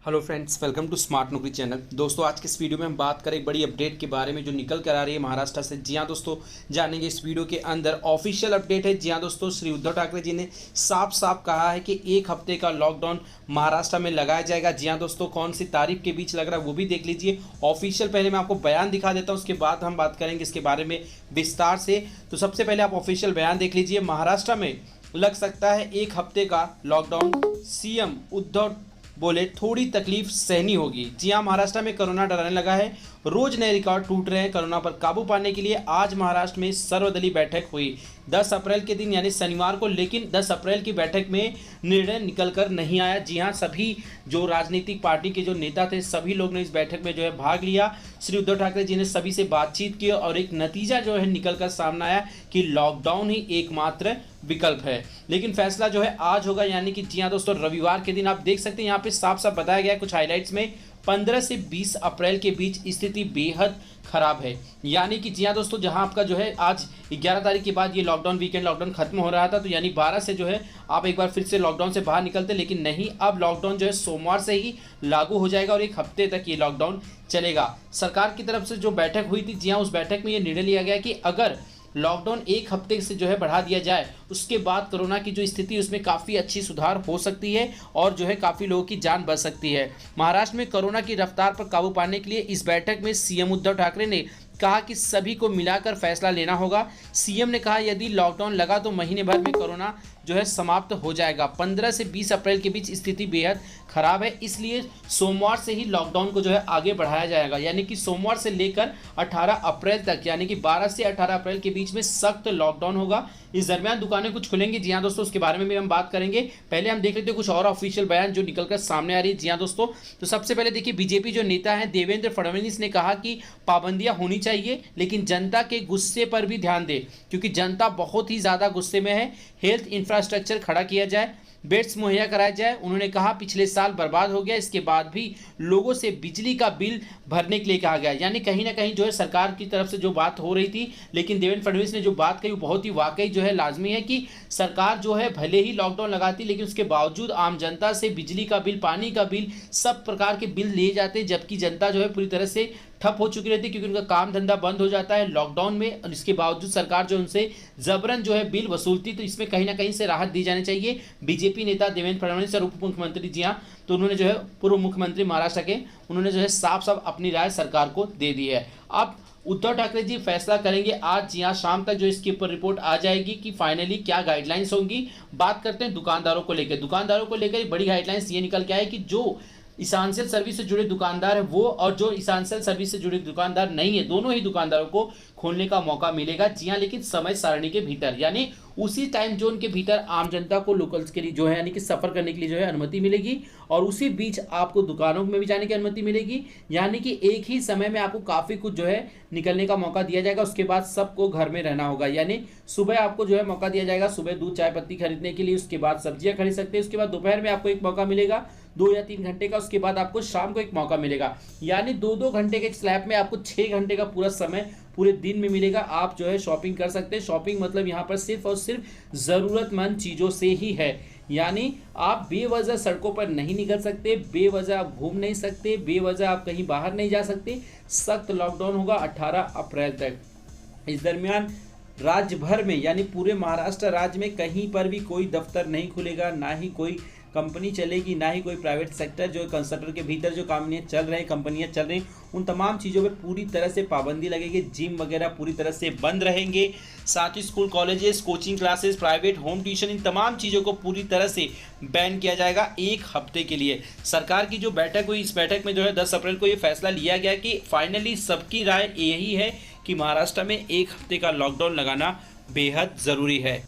Hello friends, welcome to smart Naukri channel. दोस्तों, आज के इस वीडियो में हम बात करें एक बड़ी अपडेट के बारे में जो निकल कर आ रही है महाराष्ट्र से। जी हाँ दोस्तों, जानेंगे इस वीडियो के अंदर। ऑफिशियल अपडेट है। जी हाँ दोस्तों, श्री उद्धव ठाकरे जी ने साफ साफ कहा है कि 1 हफ्ते का लॉकडाउन महाराष्ट्र में लगाया जाएगा। जी हाँ दोस्तों, कौन सी तारीख के बीच लग रहा है वो भी देख लीजिए। ऑफिशियल पहले मैं आपको बयान दिखा देता हूँ, उसके बाद हम बात करेंगे इसके बारे में विस्तार से। तो सबसे पहले आप ऑफिशियल बयान देख लीजिए। महाराष्ट्र में लग सकता है 1 हफ्ते का लॉकडाउन। सीएम उद्धव बोले थोड़ी तकलीफ सहनी होगी। जी हाँ, महाराष्ट्र में कोरोना डराने लगा है। रोज नए रिकॉर्ड टूट रहे हैं। कोरोना पर काबू पाने के लिए आज महाराष्ट्र में सर्वदलीय बैठक हुई 10 अप्रैल के दिन यानी शनिवार को। लेकिन 10 अप्रैल की बैठक में निर्णय निकल कर नहीं आया। जी हाँ, सभी जो राजनीतिक पार्टी के जो नेता थे सभी लोग ने इस बैठक में जो है भाग लिया। श्री उद्धव ठाकरे जी ने सभी से बातचीत की और एक नतीजा जो है निकल कर सामने आया कि लॉकडाउन ही एकमात्र विकल्प है। लेकिन फैसला जो है आज होगा, यानी कि जी हाँ दोस्तों, रविवार के दिन। आप देख सकते हैं यहाँ पे साफ साफ बताया गया है कुछ हाइलाइट्स में। 15 से 20 अप्रैल के बीच स्थिति बेहद खराब है। यानी कि जी हाँ दोस्तों, जहां आपका जो है आज 11 तारीख के बाद ये लॉकडाउन वीकेंड लॉकडाउन खत्म हो रहा था, तो यानी 12 से जो है आप एक बार फिर से लॉकडाउन से बाहर निकलते। लेकिन नहीं, अब लॉकडाउन जो है सोमवार से ही लागू हो जाएगा और 1 हफ्ते तक ये लॉकडाउन चलेगा। सरकार की तरफ से जो बैठक हुई थी, जी हाँ, उस बैठक में ये निर्णय लिया गया कि अगर लॉकडाउन 1 हफ्ते से जो है बढ़ा दिया जाए, उसके बाद कोरोना की जो स्थिति उसमें काफ़ी अच्छी सुधार हो सकती है और जो है काफ़ी लोगों की जान बच सकती है। महाराष्ट्र में कोरोना की रफ्तार पर काबू पाने के लिए इस बैठक में सीएम उद्धव ठाकरे ने कहा कि सभी को मिलाकर फैसला लेना होगा। सीएम ने कहा यदि लॉकडाउन लगा तो महीने भर में कोरोना जो है समाप्त हो जाएगा। 15 से 20 अप्रैल के बीच स्थिति बेहद खराब है, इसलिए सोमवार से ही लॉकडाउन को जो है आगे बढ़ाया जाएगा। यानी कि सोमवार से लेकर 18 अप्रैल तक, यानी कि 12 से 18 अप्रैल के बीच में सख्त लॉकडाउन होगा। इस दरमियान दुकानें कुछ खुलेंगी। जी हाँ दोस्तों, उसके बारे में भी हम बात करेंगे। पहले हम देख लेते हैं कुछ और ऑफिशियल बयान जो निकलकर सामने आ रही है। जी हाँ दोस्तों, तो सबसे पहले देखिए, बीजेपी जो नेता है देवेंद्र फडणवीस ने कहा कि पाबंदियां होनी चाहिए, लेकिन जनता के गुस्से पर भी ध्यान दे, क्योंकि जनता बहुत ही ज़्यादा गुस्से में है। हेल्थ इंफ्रास्ट्रक्चर खड़ा किया जाए, बेड्स मुहैया कराया जाए। उन्होंने कहा पिछले साल बर्बाद हो गया, इसके बाद भी लोगों से बिजली का बिल भरने के लिए कहा गया। यानी कहीं ना कहीं जो है सरकार की तरफ से जो बात हो रही थी, लेकिन देवेंद्र फडणवीस ने जो बात कही वो बहुत ही वाकई जो है लाजमी है कि सरकार जो है भले ही लॉकडाउन लगाती, लेकिन उसके बावजूद आम जनता से बिजली का बिल, पानी का बिल, सब प्रकार के बिल लिए जाते, जबकि जनता जो है पूरी तरह से ठप हो चुकी रहती है, क्योंकि उनका काम धंधा बंद हो जाता है लॉकडाउन में। और इसके बावजूद सरकार जो उनसे जबरन जो है बिल वसूलती, तो इसमें कहीं ना कहीं से राहत दी जानी चाहिए। बीजेपी नेता देवेंद्र फडणवीस और उप मुख्यमंत्री, जी हाँ, तो उन्होंने जो है पूर्व मुख्यमंत्री महाराष्ट्र के, उन्होंने जो है साफ साफ अपनी राय सरकार को दे दी है। अब उद्धव ठाकरे जी फैसला करेंगे आज। जी हाँ, शाम तक जो इसके ऊपर रिपोर्ट आ जाएगी कि फाइनली क्या गाइडलाइंस होंगी। बात करते हैं दुकानदारों को लेकर। दुकानदारों को लेकर बड़ी गाइडलाइंस ये निकल के आए कि जो इसेंशियल सर्विस से जुड़े दुकानदार है वो, और जो इसेंशियल सर्विस से जुड़े दुकानदार नहीं है, दोनों ही दुकानदारों को खोलने का मौका मिलेगा। जी हाँ, लेकिन समय सारणी के भीतर, यानी उसी टाइम जोन के भीतर आम जनता को लोकल्स के लिए जो है यानी कि सफर करने के लिए जो है अनुमति मिलेगी, और उसी बीच आपको दुकानों में भी जाने की अनुमति मिलेगी। यानी कि एक ही समय में आपको काफ़ी कुछ जो है निकलने का मौका दिया जाएगा। उसके बाद सबको घर में रहना होगा। यानी सुबह आपको जो है मौका दिया जाएगा सुबह दूध चाय पत्ती खरीदने के लिए, उसके बाद सब्जियां खरीद सकते हैं। उसके बाद दोपहर में आपको एक मौका मिलेगा 2 या 3 घंटे का, उसके बाद आपको शाम को एक मौका मिलेगा। यानी 2-2 घंटे के स्लैब में आपको 6 घंटे का पूरा समय पूरे दिन में मिलेगा। आप जो है शॉपिंग कर सकते हैं। शॉपिंग मतलब यहाँ पर सिर्फ और सिर्फ ज़रूरतमंद चीज़ों से ही है। यानी आप बेवजह सड़कों पर नहीं निकल सकते, बेवजह आप घूम नहीं सकते, बेवजह आप कहीं बाहर नहीं जा सकते। सख्त लॉकडाउन होगा 18 अप्रैल तक। इस दरमियान राज्य भर में यानी पूरे महाराष्ट्र राज्य में कहीं पर भी कोई दफ्तर नहीं खुलेगा, ना ही कोई कंपनी चलेगी, ना ही कोई प्राइवेट सेक्टर जो कंस्ट्रक्टर के भीतर जो कंपनियां चल रहे हैं, कंपनियां चल रही हैं, उन तमाम चीज़ों पर पूरी तरह से पाबंदी लगेगी। जिम वगैरह पूरी तरह से बंद रहेंगे। साथ ही school, colleges, coaching classes, private home tuition, इन तमाम चीज़ों को पूरी तरह से बैन किया जाएगा 1 हफ्ते के लिए। सरकार की जो बैठक हुई, इस बैठक में जो है 10 अप्रैल को ये फैसला लिया गया कि फाइनली सबकी राय यही है कि महाराष्ट्र में 1 हफ्ते का लॉकडाउन लगाना बेहद ज़रूरी है।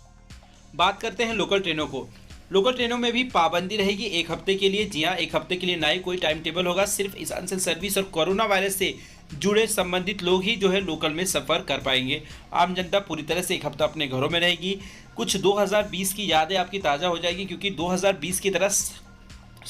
बात करते हैं लोकल ट्रेनों को। लोकल ट्रेनों में भी पाबंदी रहेगी 1 हफ्ते के लिए। जी हाँ, 1 हफ्ते के लिए ना ही कोई टाइम टेबल होगा। सिर्फ इसेंशियल सर्विस और कोरोना वायरस से जुड़े संबंधित लोग ही जो है लोकल में सफ़र कर पाएंगे। आम जनता पूरी तरह से 1 हफ्ता अपने घरों में रहेगी। कुछ 2020 की यादें आपकी ताज़ा हो जाएगी, क्योंकि 2020 की तरह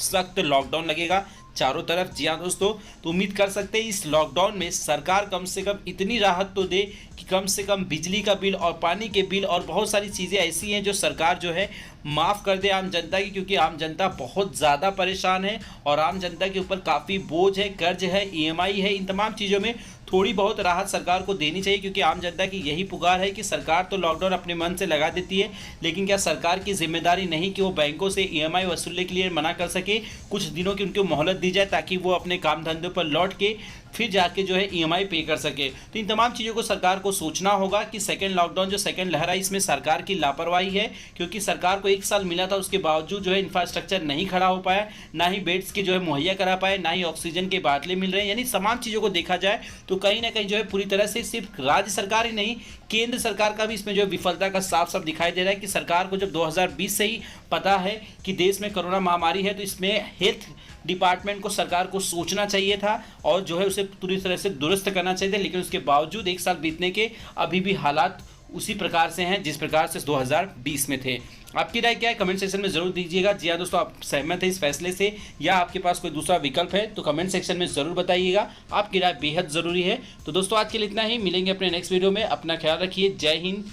सख्त लॉकडाउन लगेगा चारों तरफ। जी हाँ दोस्तों, तो उम्मीद कर सकते हैं इस लॉकडाउन में सरकार कम से कम इतनी राहत तो दे कि कम से कम बिजली का बिल और पानी के बिल और बहुत सारी चीज़ें ऐसी हैं जो सरकार जो है माफ़ कर दे आम जनता की, क्योंकि आम जनता बहुत ज़्यादा परेशान है और आम जनता के ऊपर काफ़ी बोझ है, कर्ज है, ईएमआई है। इन तमाम चीज़ों में थोड़ी बहुत राहत सरकार को देनी चाहिए, क्योंकि आम जनता की यही पुकार है कि सरकार तो लॉकडाउन अपने मन से लगा देती है, लेकिन क्या सरकार की जिम्मेदारी नहीं कि वो बैंकों से ईएमआई वसूलने के लिए मना कर सके, कुछ दिनों की उनको मोहलत दी जाए ताकि वो अपने काम धंधों पर लौट के फिर जाके जो है ईएमआई पे कर सके। तो इन तमाम चीज़ों को सरकार को सोचना होगा कि सेकेंड लॉकडाउन जो सेकेंड लहर आई इसमें सरकार की लापरवाही है, क्योंकि सरकार को 1 साल मिला था, उसके बावजूद जो है इंफ्रास्ट्रक्चर नहीं खड़ा हो पाया, ना ही बेड्स के जो है मुहैया करा पाए, ना ही ऑक्सीजन के बाटले मिल रहे हैं। यानी तमाम चीज़ों को देखा जाए तो कहीं ना कहीं जो है पूरी तरह से सिर्फ राज्य सरकार ही नहीं, केंद्र सरकार का भी इसमें जो विफलता का साफ साफ दिखाई दे रहा है कि सरकार को जब 2020 से ही पता है कि देश में कोरोना महामारी है, तो इसमें हेल्थ डिपार्टमेंट को सरकार को सोचना चाहिए था और जो है उसे पूरी तरह से दुरुस्त करना चाहिए था, लेकिन उसके बावजूद 1 साल बीतने के अभी भी हालात उसी प्रकार से हैं जिस प्रकार से 2020 में थे। आपकी राय क्या है कमेंट सेक्शन में जरूर दीजिएगा। जी हाँ दोस्तों, आप सहमत हैं इस फैसले से या आपके पास कोई दूसरा विकल्प है तो कमेंट सेक्शन में ज़रूर बताइएगा। आपकी राय बेहद ज़रूरी है। तो दोस्तों आज के लिए इतना ही, मिलेंगे अपने नेक्स्ट वीडियो में। अपना ख्याल रखिए। जय हिंद,